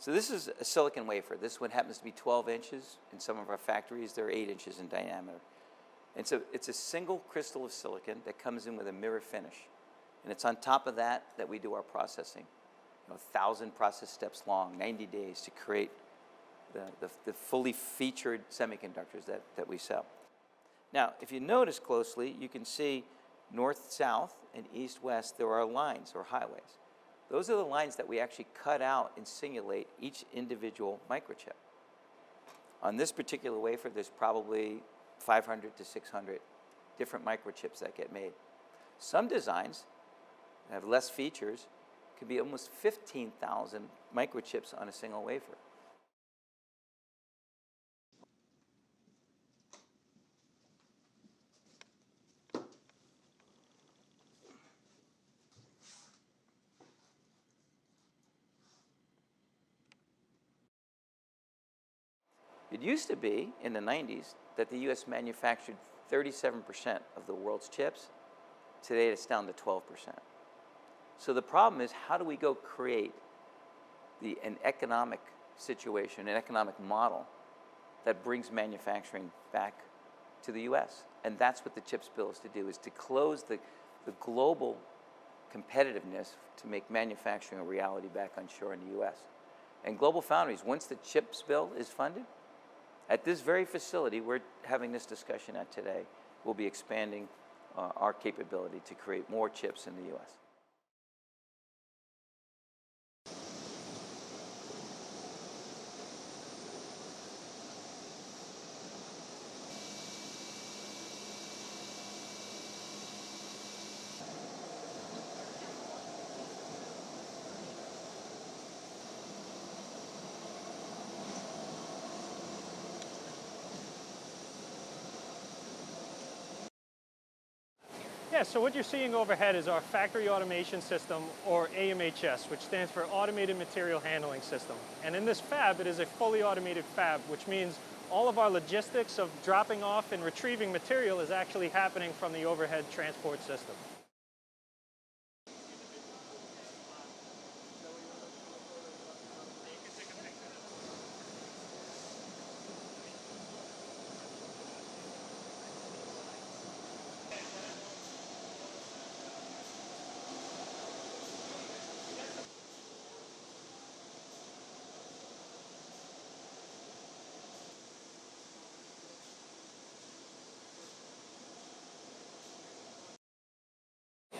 So this is a silicon wafer. This one happens to be 12 inches. In some of our factories, they're 8 inches in diameter. And so it's a single crystal of silicon that comes in with a mirror finish. And it's on top of that we do our processing. 1,000 process steps long, 90 days to create the fully featured semiconductors that we sell. Now, if you notice closely, you can see north-south and east-west, there are lines or highways. Those are the lines that we actually cut out and simulate each individual microchip. On this particular wafer, there's probably 500 to 600 different microchips that get made. Some designs have less features, could be almost 15,000 microchips on a single wafer. It used to be, in the 90s, that the US manufactured 37% of the world's chips. Today, it's down to 12%. So the problem is, how do we go create an economic situation, an economic model that brings manufacturing back to the US? And that's what the CHIPS bill is to do, is to close the global competitiveness to make manufacturing a reality back onshore in the US. And GlobalFoundries, once the CHIPS bill is funded, at this very facility we're having this discussion at today, we'll be expanding our capability to create more chips in the US. Yeah, so what you're seeing overhead is our Factory Automation System, or AMHS, which stands for Automated Material Handling System. And in this fab, it is a fully automated fab, which means all of our logistics of dropping off and retrieving material is actually happening from the overhead transport system.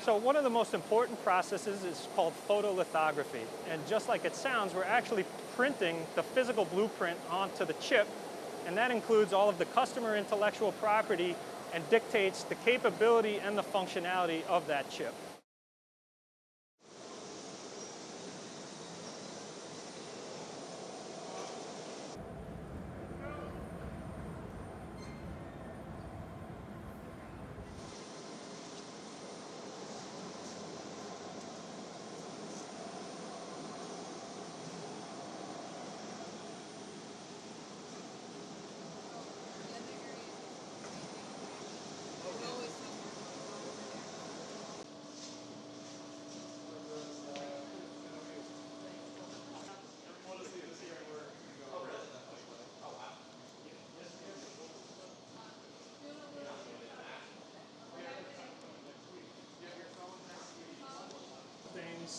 So one of the most important processes is called photolithography. And just like it sounds, we're actually printing the physical blueprint onto the chip, and that includes all of the customer intellectual property and dictates the capability and the functionality of that chip.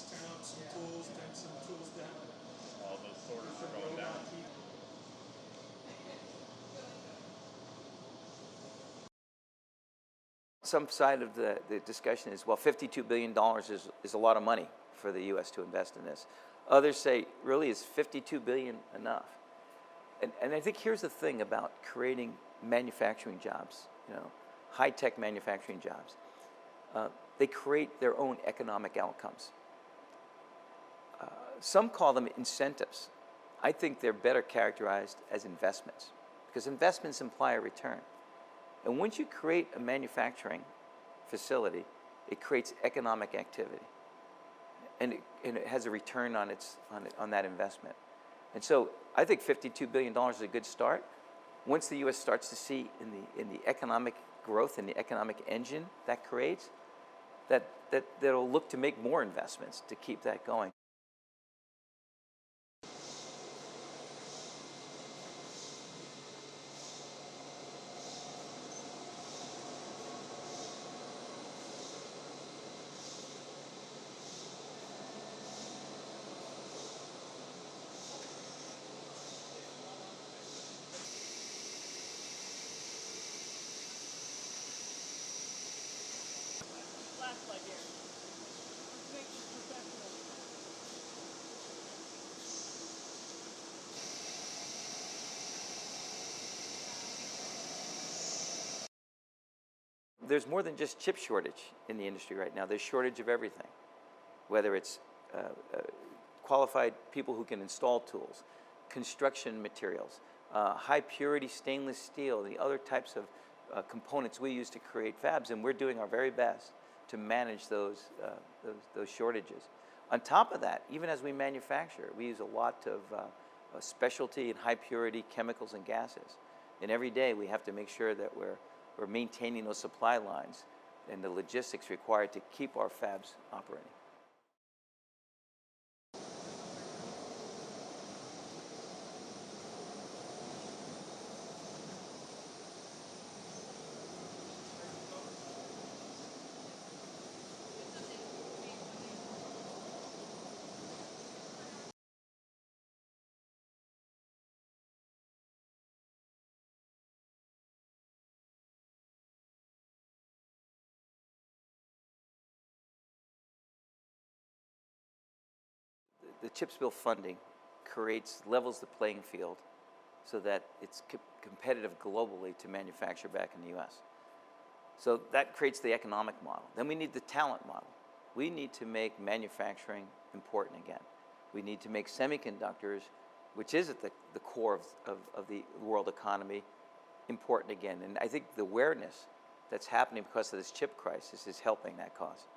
Turn up some tools, turn some tools down. All those sorters are going down. Some side of the discussion is, well, $52 billion is a lot of money for the US to invest in this. Others say, really, is $52 billion enough? And I think here's the thing about creating manufacturing jobs, high-tech manufacturing jobs. They create their own economic outcomes. Some call them incentives. I think they're better characterized as investments, because investments imply a return. And once you create a manufacturing facility, it creates economic activity, and it has a return on that investment. And so I think $52 billion is a good start. Once the U.S. starts to see in the economic growth and the economic engine that creates, that'll look to make more investments to keep that going. There's more than just chip shortage in the industry right now. There's shortage of everything, whether it's qualified people who can install tools, construction materials, high purity stainless steel, the other types of components we use to create fabs, and we're doing our very best to manage those shortages. On top of that, even as we manufacture, we use a lot of specialty and high purity chemicals and gases. And every day we have to make sure that we're maintaining those supply lines and the logistics required to keep our fabs operating. The CHIPS bill funding levels the playing field so that it's competitive globally to manufacture back in the US. So that creates the economic model. Then we need the talent model. We need to make manufacturing important again. We need to make semiconductors, which is at the core of the world economy, important again. And I think the awareness that's happening because of this chip crisis is helping that cause.